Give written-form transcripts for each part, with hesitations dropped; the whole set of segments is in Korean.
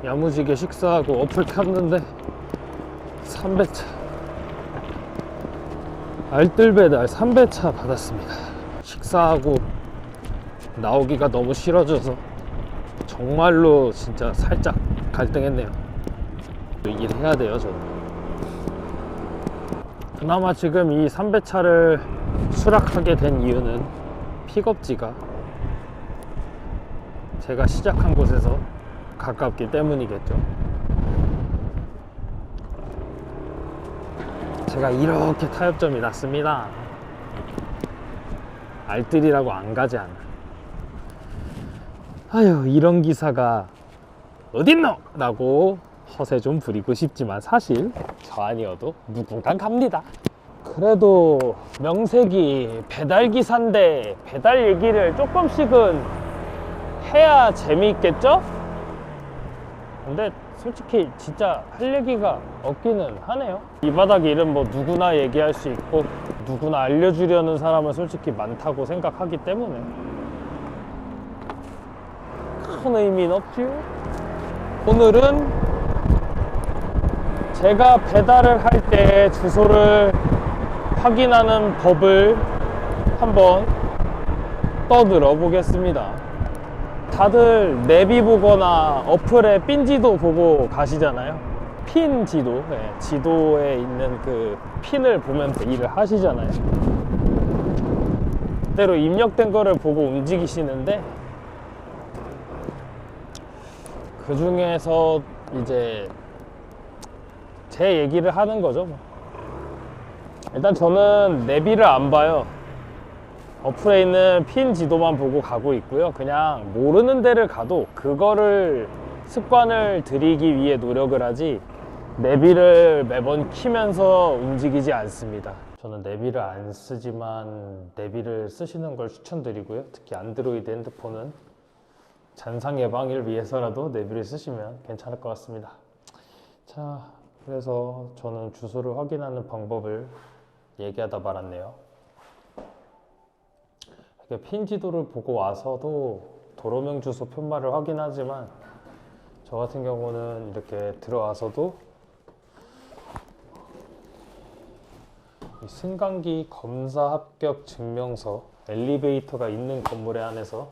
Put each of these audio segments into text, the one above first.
야무지게 식사하고 어플 켰는데 3배차 알뜰배달 3배차 받았습니다. 식사하고 나오기가 너무 싫어져서 정말로 진짜 살짝 갈등했네요. 일해야 돼요. 저는 그나마 지금 이 3배차를 수락하게 된 이유는 픽업지가 제가 시작한 곳에서 가깝기 때문이겠죠. 제가 이렇게 타협점이 났습니다. 알뜰이라고 안 가지 않아. 아유, 이런 기사가 어딨노? 라고 허세 좀 부리고 싶지만 사실 저 아니어도 누군간 갑니다. 그래도 명색이 배달기사인데 배달 얘기를 조금씩은 해야 재미있겠죠? 근데 솔직히 진짜 할 얘기가 없기는 하네요. 이 바닥 일은 뭐 누구나 얘기할 수 있고 누구나 알려주려는 사람은 솔직히 많다고 생각하기 때문에 큰 의미는 없지요. 오늘은 제가 배달을 할 때 주소를 확인하는 법을 한번 떠들어 보겠습니다. 다들 내비 보거나 어플에 핀 지도 보고 가시잖아요. 핀 지도, 네, 지도에 있는 그 핀을 보면서 일을 하시잖아요. 그대로 입력된 거를 보고 움직이시는데 그 중에서 이제 제 얘기를 하는 거죠. 일단 저는 내비를 안 봐요. 어플에 있는 핀 지도만 보고 가고 있고요. 그냥 모르는 데를 가도 그거를 습관을 들이기 위해 노력을 하지 내비를 매번 키면서 움직이지 않습니다. 저는 내비를 안 쓰지만 내비를 쓰시는 걸 추천드리고요. 특히 안드로이드 핸드폰은 잔상 예방을 위해서라도 내비를 쓰시면 괜찮을 것 같습니다. 자, 그래서 저는 주소를 확인하는 방법을 얘기하다 말았네요. 핀 지도를 보고 와서도 도로명 주소 편말을 확인하지만 저 같은 경우는 이렇게 들어와서도 이 승강기 검사 합격 증명서 엘리베이터가 있는 건물에 한해서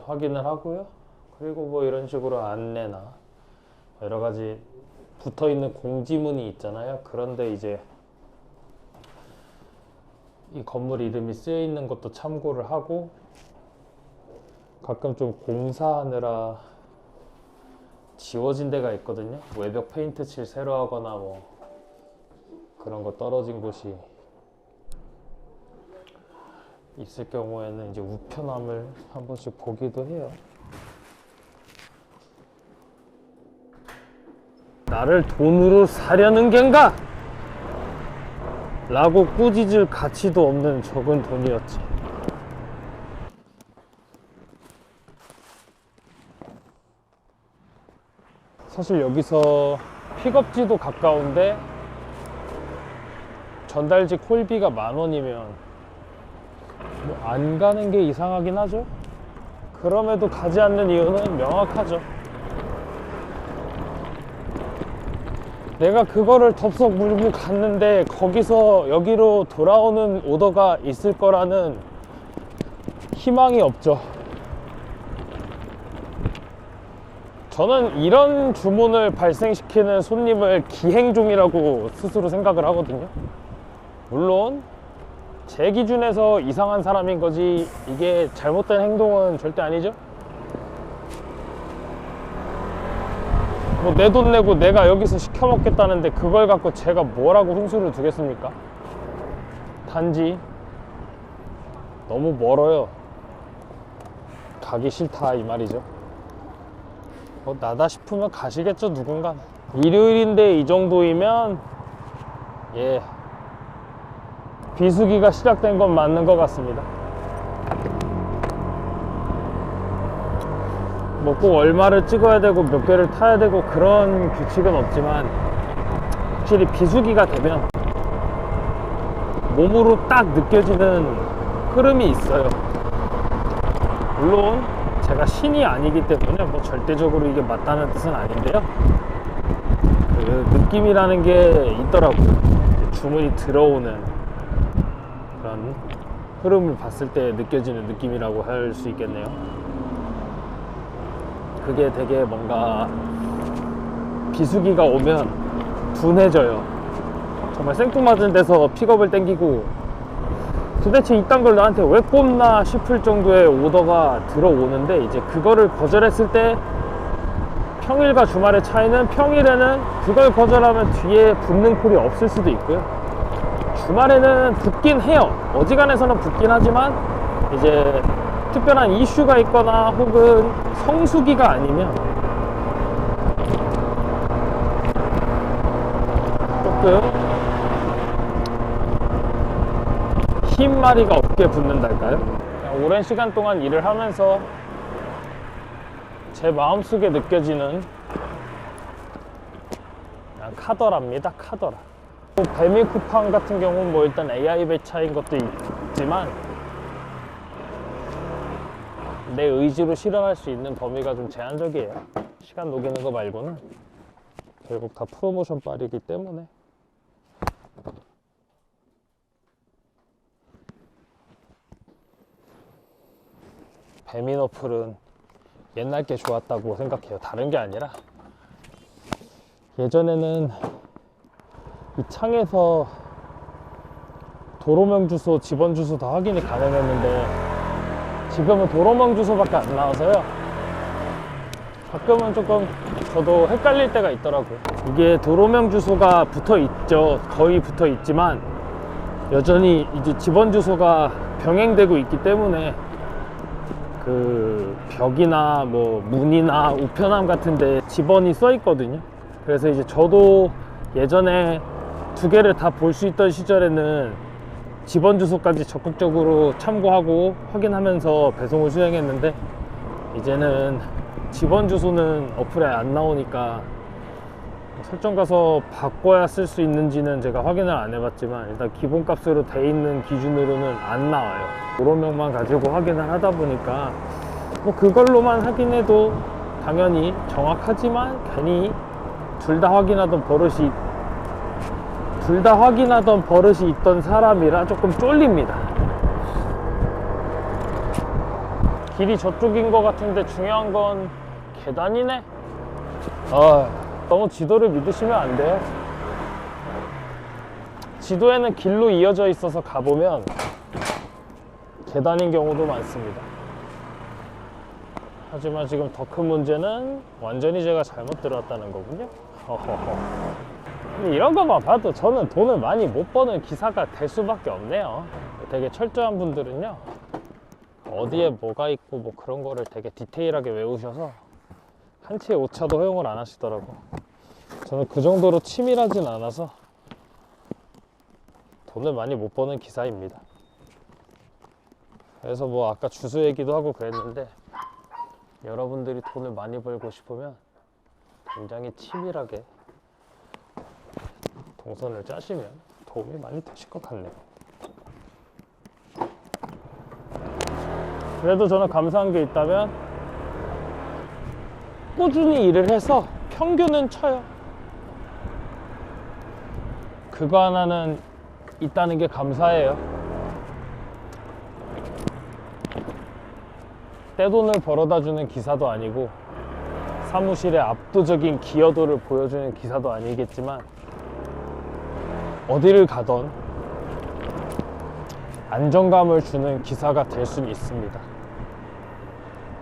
확인을 하고요. 그리고 뭐 이런 식으로 안내나 여러 가지 붙어 있는 공지문이 있잖아요. 그런데 이제 이 건물 이름이 쓰여 있는 것도 참고를 하고 가끔 좀 공사하느라 지워진 데가 있거든요. 외벽 페인트 칠 새로 하거나 뭐 그런 거 떨어진 곳이 있을 경우에는 이제 우편함을 한 번씩 보기도 해요. 나를 돈으로 사려는 겐가? 라고 꾸짖을 가치도 없는 적은 돈이었지. 사실 여기서 픽업지도 가까운데 전달지 콜비가 10,000원이면 뭐 안 가는 게 이상하긴 하죠. 그럼에도 가지 않는 이유는 명확하죠. 내가 그거를 덥석 물고 갔는데 거기서 여기로 돌아오는 오더가 있을 거라는 희망이 없죠. 저는 이런 주문을 발생시키는 손님을 기행종이라고 스스로 생각을 하거든요. 물론 제 기준에서 이상한 사람인 거지 이게 잘못된 행동은 절대 아니죠. 뭐 내 돈 내고 내가 여기서 시켜 먹겠다는데 그걸 갖고 제가 뭐라고 훈수를 두겠습니까? 단지 너무 멀어요. 가기 싫다 이 말이죠. 뭐 나다 싶으면 가시겠죠 누군가. 일요일인데 이 정도이면 예 비수기가 시작된 건 맞는 것 같습니다. 뭐 꼭 얼마를 찍어야 되고 몇 개를 타야 되고 그런 규칙은 없지만 확실히 비수기가 되면 몸으로 딱 느껴지는 흐름이 있어요. 물론 제가 신이 아니기 때문에 뭐 절대적으로 이게 맞다는 뜻은 아닌데요. 그 느낌이라는 게 있더라고요. 주문이 들어오는 그런 흐름을 봤을 때 느껴지는 느낌이라고 할 수 있겠네요. 그게 되게 뭔가 비수기가 오면 둔해져요. 정말 생뚱맞은 데서 픽업을 땡기고 도대체 이딴 걸 나한테 왜 꼽나 싶을 정도의 오더가 들어오는데, 이제 그거를 거절했을 때 평일과 주말의 차이는, 평일에는 그걸 거절하면 뒤에 붙는 콜이 없을 수도 있고요. 주말에는 붙긴 해요. 어지간해서는 붙긴 하지만 이제 특별한 이슈가 있거나 혹은 성수기가 아니면 조금 흰마리가 없게 붙는달까요? 오랜 시간 동안 일을 하면서 제 마음속에 느껴지는 그냥 카더라입니다. 카더라. 배민 쿠팡 같은 경우는 뭐 일단 AI 배차인 것도 있지만 내 의지로 실현할 수 있는 범위가 좀 제한적이에요. 시간 녹이는 거 말고는 결국 다 프로모션 빨이기 때문에. 배민 어플은 옛날 게 좋았다고 생각해요. 다른 게 아니라 예전에는 이 창에서 도로명 주소, 집원 주소 다 확인이 가능했는데 지금은 도로명 주소밖에 안 나와서요. 가끔은 조금 저도 헷갈릴 때가 있더라고요. 이게 도로명 주소가 붙어 있죠. 거의 붙어 있지만 여전히 이제 집원 주소가 병행되고 있기 때문에 그 벽이나 뭐 문이나 우편함 같은데 집원이 써 있거든요. 그래서 이제 저도 예전에 두 개를 다 볼 수 있던 시절에는 집원 주소까지 적극적으로 참고하고 확인하면서 배송을 수행했는데, 이제는 집원 주소는 어플에 안 나오니까 설정 가서 바꿔야 쓸 수 있는지는 제가 확인을 안 해봤지만 일단 기본값으로 돼 있는 기준으로는 안 나와요. 도로명만 가지고 확인을 하다 보니까 뭐 그걸로만 확인해도 당연히 정확하지만 괜히 둘 다 확인하던 버릇이 있던 사람이라 조금 쫄립니다. 길이 저쪽인 것 같은데 중요한 건 계단이네. 너무 지도를 믿으시면 안 돼요. 지도에는 길로 이어져 있어서 가보면 계단인 경우도 많습니다. 하지만 지금 더 큰 문제는 완전히 제가 잘못 들어왔다는 거군요. 이런 것만 봐도 저는 돈을 많이 못 버는 기사가 될 수밖에 없네요. 되게 철저한 분들은요, 어디에 뭐가 있고 뭐 그런 거를 되게 디테일하게 외우셔서 한 치의 오차도 허용을 안 하시더라고. 저는 그 정도로 치밀하진 않아서 돈을 많이 못 버는 기사입니다. 그래서 뭐 아까 주소 얘기도 하고 그랬는데, 여러분들이 돈을 많이 벌고 싶으면 굉장히 치밀하게 동선을 짜시면 도움이 많이 되실 것 같네요. 그래도 저는 감사한 게 있다면 꾸준히 일을 해서 평균은 쳐요. 그거 하나는 있다는 게 감사해요. 떼돈을 벌어다 주는 기사도 아니고 사무실의 압도적인 기여도를 보여주는 기사도 아니겠지만 어디를 가던 안정감을 주는 기사가 될 수는 있습니다.